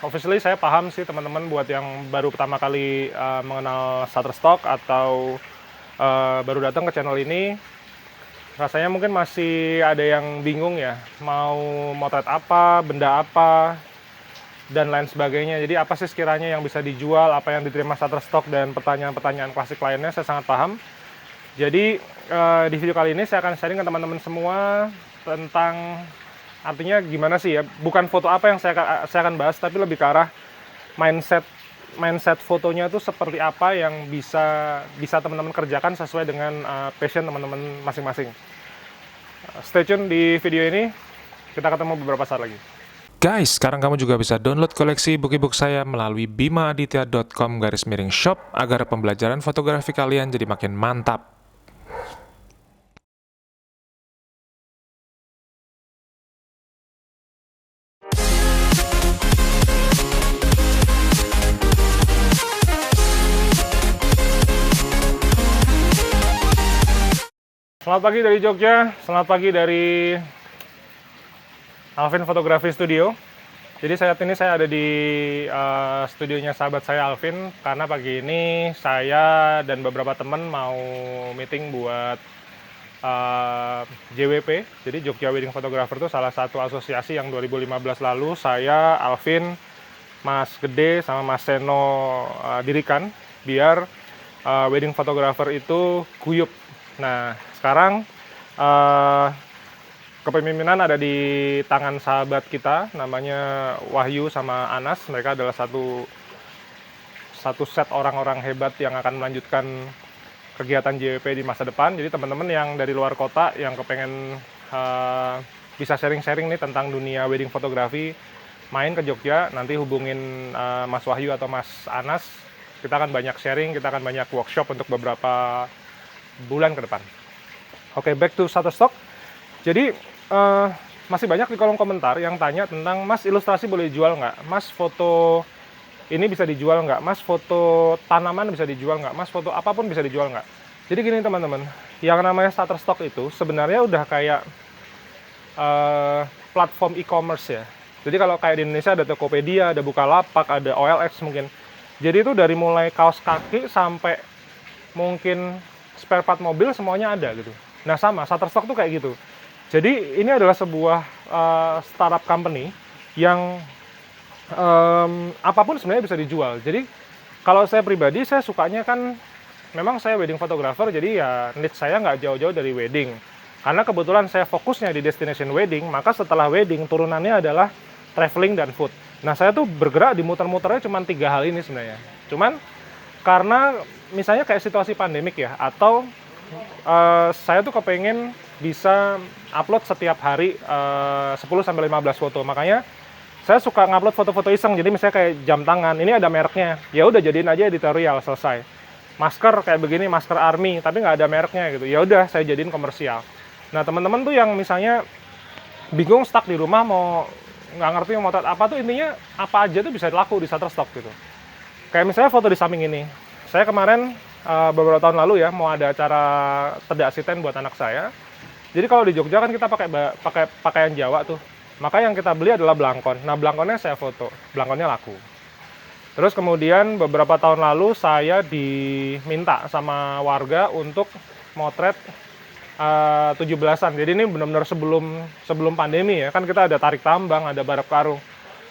Officially saya paham sih teman-teman buat yang baru pertama kali mengenal Shutterstock atau baru datang ke channel ini, rasanya mungkin masih ada yang bingung ya, mau motret apa, benda apa, dan lain sebagainya. Jadi apa sih sekiranya yang bisa dijual, apa yang diterima Shutterstock, dan pertanyaan-pertanyaan klasik lainnya saya sangat paham. Jadi di video kali ini saya akan sharing ke teman-teman semua tentang artinya gimana sih ya, bukan foto apa yang saya akan bahas, tapi lebih ke arah mindset fotonya itu seperti apa yang bisa teman-teman kerjakan sesuai dengan passion teman-teman masing-masing. Stay tune di video ini, kita ketemu beberapa saat lagi. Guys, sekarang kamu juga bisa download koleksi book saya melalui bimaaditya.com/shop agar pembelajaran fotografi kalian jadi makin mantap. Selamat pagi dari Jogja, selamat pagi dari Alvin Photography Studio. Jadi saat ini saya ada di studionya sahabat saya Alvin, karena pagi ini saya dan beberapa teman mau meeting buat JWP. Jadi Jogja Wedding Photographer itu salah satu asosiasi yang 2015 lalu saya, Alvin, Mas Gede, sama Mas Seno dirikan biar wedding photographer itu guyup. Nah, sekarang kepemimpinan ada di tangan sahabat kita, namanya Wahyu sama Anas. Mereka adalah satu set orang-orang hebat yang akan melanjutkan kegiatan JWP di masa depan. Jadi teman-teman yang dari luar kota yang kepengen bisa sharing-sharing nih tentang dunia wedding fotografi, main ke Jogja, nanti hubungin Mas Wahyu atau Mas Anas. Kita akan banyak sharing, kita akan banyak workshop untuk beberapa bulan ke depan. Oke, back to Shutterstock. Jadi masih banyak di kolom komentar yang tanya tentang, Mas, ilustrasi boleh dijual nggak? Mas, foto ini bisa dijual nggak? Mas, foto tanaman bisa dijual nggak? Mas, foto apapun bisa dijual nggak? Jadi gini teman-teman, yang namanya Shutterstock itu sebenarnya udah kayak platform e-commerce ya. Jadi kalau kayak di Indonesia ada Tokopedia, ada Bukalapak, ada OLX mungkin. Jadi itu dari mulai kaos kaki sampai mungkin spare part mobil semuanya ada gitu. Nah sama, Shutterstock tuh kayak gitu. Jadi ini adalah sebuah startup company yang apapun sebenarnya bisa dijual. Jadi kalau saya pribadi, saya sukanya kan, memang saya wedding photographer, jadi ya niche saya nggak jauh-jauh dari wedding. Karena kebetulan saya fokusnya di destination wedding, maka setelah wedding turunannya adalah traveling dan food. Nah saya tuh bergerak di muter-muternya cuma 3 hal ini sebenarnya. Cuman karena misalnya kayak situasi pandemik ya, atau saya tuh kepengen bisa upload setiap hari 10-15 foto. Makanya saya suka ngupload foto-foto iseng. Jadi misalnya kayak jam tangan, ini ada mereknya, ya udah jadiin aja editorial, selesai. Masker kayak begini, masker army, tapi nggak ada mereknya gitu. Ya udah saya jadiin komersial. Nah teman-teman tuh yang misalnya bingung, stuck di rumah, mau nggak ngerti mau motret apa, tuh intinya apa aja tuh bisa laku di Shutterstock gitu. Kayak misalnya foto di samping ini. Saya kemarin beberapa tahun lalu ya mau ada acara tedak siten buat anak saya. Jadi kalau di Jogja kan kita pakai pakaian Jawa tuh. Maka yang kita beli adalah belangkon. Nah, belangkonnya saya foto. Belangkonnya laku. Terus kemudian beberapa tahun lalu saya diminta sama warga untuk motret 17-an. Jadi ini benar-benar sebelum pandemi ya. Kan kita ada tarik tambang, ada balap karung.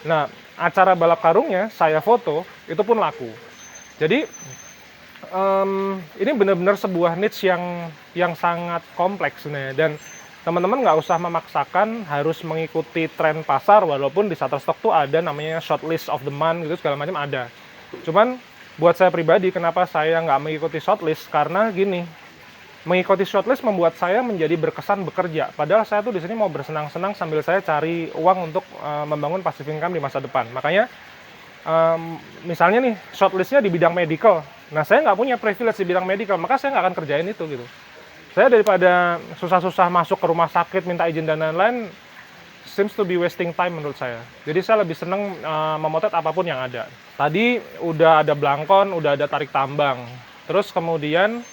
Nah, acara balap karungnya saya foto, itu pun laku. Jadi ini benar-benar sebuah niche yang sangat kompleks sebenarnya, dan teman-teman nggak usah memaksakan harus mengikuti tren pasar, walaupun di Shutterstock tuh ada namanya shortlist of the month gitu, segala macam ada. Cuman buat saya pribadi, kenapa saya nggak mengikuti shortlist? Karena gini, mengikuti shortlist membuat saya menjadi berkesan bekerja. Padahal saya tuh di sini mau bersenang-senang sambil saya cari uang untuk membangun passive income di masa depan. Makanya misalnya nih shortlistnya di bidang medical. Nah saya nggak punya privilege di bidang medical, maka saya nggak akan kerjain itu gitu. Saya daripada susah-susah masuk ke rumah sakit, minta izin dan lain-lain, seems to be wasting time menurut saya. Jadi saya lebih seneng memotret apapun yang ada. Tadi udah ada belangkon, udah ada tarik tambang. Terus kemudian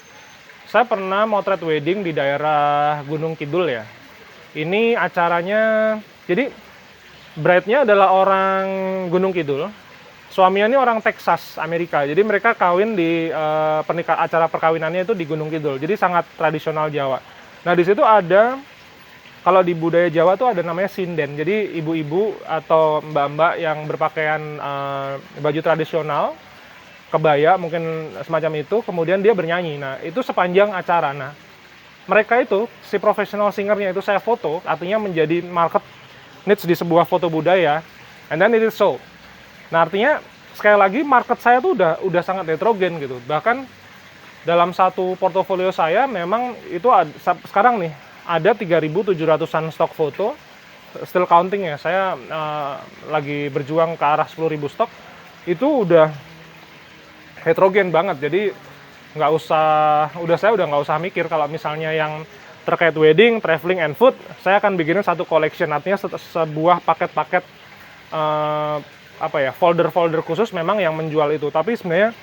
saya pernah motret wedding di daerah Gunung Kidul ya. Ini acaranya, jadi bride-nya adalah orang Gunung Kidul. Suaminya ini orang Texas, Amerika. Jadi mereka kawin di acara perkawinannya itu di Gunung Kidul. Jadi sangat tradisional Jawa. Nah, di situ ada, kalau di budaya Jawa tuh ada namanya sinden. Jadi ibu-ibu atau mbak-mbak yang berpakaian baju tradisional, kebaya mungkin semacam itu, kemudian dia bernyanyi. Nah, itu sepanjang acara. Nah, mereka itu, si professional singernya itu saya foto, artinya menjadi market niche di sebuah foto budaya, and then it is so. Nah, artinya sekali lagi market saya tuh udah sangat heterogen gitu. Bahkan dalam satu portofolio saya memang itu sekarang nih ada 3.700-an stok foto, still counting ya. Saya lagi berjuang ke arah 10.000 stok. Itu udah heterogen banget. Jadi saya udah nggak usah mikir kalau misalnya yang terkait wedding, traveling, and food, saya akan bikinin satu collection. Artinya sebuah paket-paket folder-folder khusus memang yang menjual itu. Tapi sebenarnya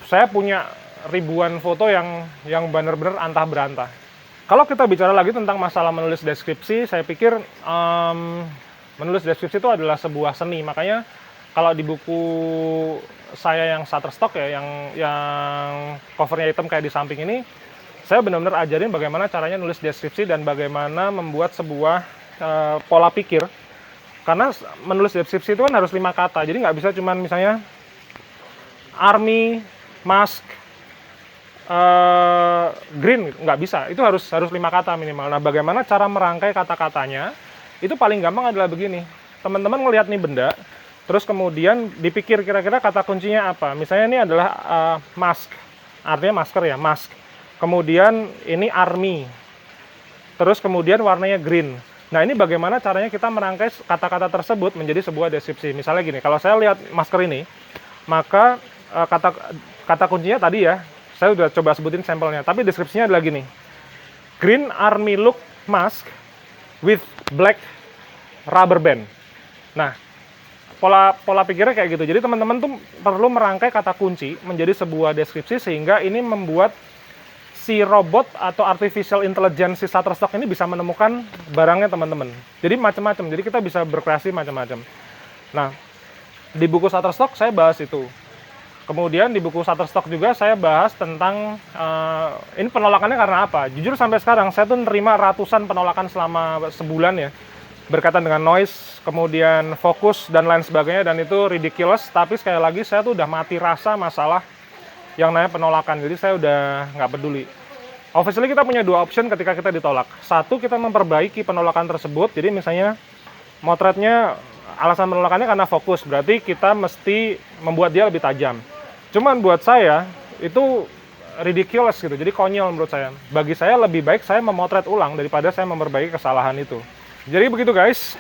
saya punya ribuan foto yang benar-benar antah berantah. Kalau kita bicara lagi tentang masalah menulis deskripsi, saya pikir menulis deskripsi itu adalah sebuah seni. Makanya kalau di buku saya yang Shutterstock ya, yang covernya hitam kayak di samping ini, saya benar-benar ajarin bagaimana caranya nulis deskripsi dan bagaimana membuat sebuah pola pikir. Karena menulis deskripsi itu kan harus 5 kata, jadi nggak bisa cuman misalnya army, mask, green, nggak bisa. Itu harus 5 kata minimal. Nah, bagaimana cara merangkai kata-katanya? Itu paling gampang adalah begini. Teman-teman ngelihat nih benda, terus kemudian dipikir kira-kira kata kuncinya apa. Misalnya ini adalah mask, artinya masker ya, mask. Kemudian ini army, terus kemudian warnanya green. Nah, ini bagaimana caranya kita merangkai kata-kata tersebut menjadi sebuah deskripsi. Misalnya gini, kalau saya lihat masker ini, maka kata kuncinya tadi ya, saya udah coba sebutin sampelnya, tapi deskripsinya adalah gini. Green army look mask with black rubber band. Nah, pola pikirnya kayak gitu. Jadi teman-teman tuh perlu merangkai kata kunci menjadi sebuah deskripsi sehingga ini membuat si robot atau artificial intelligence si Shutterstock ini bisa menemukan barangnya teman-teman. Jadi macam-macam. Jadi kita bisa berkreasi macam-macam. Nah, di buku Shutterstock saya bahas itu. Kemudian di buku Shutterstock juga saya bahas tentang ini penolakannya karena apa. Jujur sampai sekarang saya tuh nerima ratusan penolakan selama sebulan ya. Berkaitan dengan noise, kemudian fokus dan lain sebagainya, dan itu ridiculous. Tapi sekali lagi saya tuh udah mati rasa masalah yang namanya penolakan, jadi saya udah nggak peduli. Obviously kita punya 2 option ketika kita ditolak. Satu, kita memperbaiki penolakan tersebut. Jadi misalnya motretnya alasan penolakannya karena fokus, berarti kita mesti membuat dia lebih tajam. Cuman buat saya itu ridiculous gitu, jadi konyol menurut saya. Bagi saya lebih baik saya memotret ulang daripada saya memperbaiki kesalahan itu. Jadi begitu guys.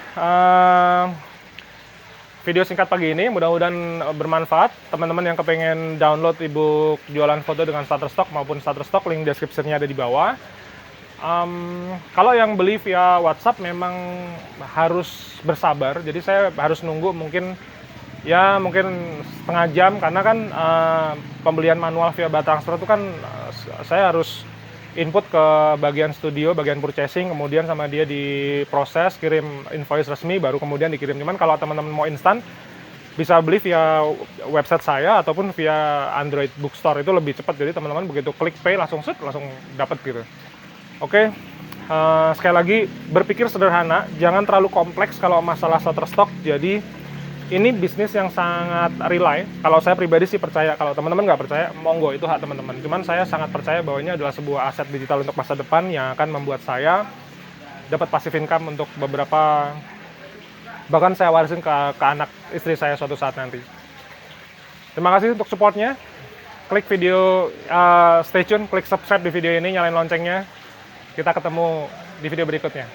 Video singkat pagi ini mudah-mudahan bermanfaat. Teman-teman yang kepengen download ebook jualan foto dengan Shutterstock maupun Shutterstock, link deskripsinya ada di bawah. Kalau yang beli via WhatsApp memang harus bersabar. Jadi saya harus nunggu mungkin setengah jam, karena kan pembelian manual via Batransfer itu kan saya harus input ke bagian studio, bagian purchasing, kemudian sama dia diproses, kirim invoice resmi, baru kemudian dikirim. Cuman kalau teman-teman mau instan, bisa beli via website saya ataupun via Android Bookstore, itu lebih cepat. Jadi teman-teman begitu klik pay langsung dapat gitu. Oke, sekali lagi berpikir sederhana, jangan terlalu kompleks kalau masalah Shutterstock. Jadi ini bisnis yang sangat rely. Kalau saya pribadi sih percaya. Kalau teman-teman nggak percaya, monggo, itu hak teman-teman. Cuman saya sangat percaya bahwa ini adalah sebuah aset digital untuk masa depan yang akan membuat saya dapat passive income untuk beberapa, bahkan saya warisin ke anak istri saya suatu saat nanti. Terima kasih untuk supportnya. Klik video, stay tune, klik subscribe di video ini, nyalain loncengnya. Kita ketemu di video berikutnya.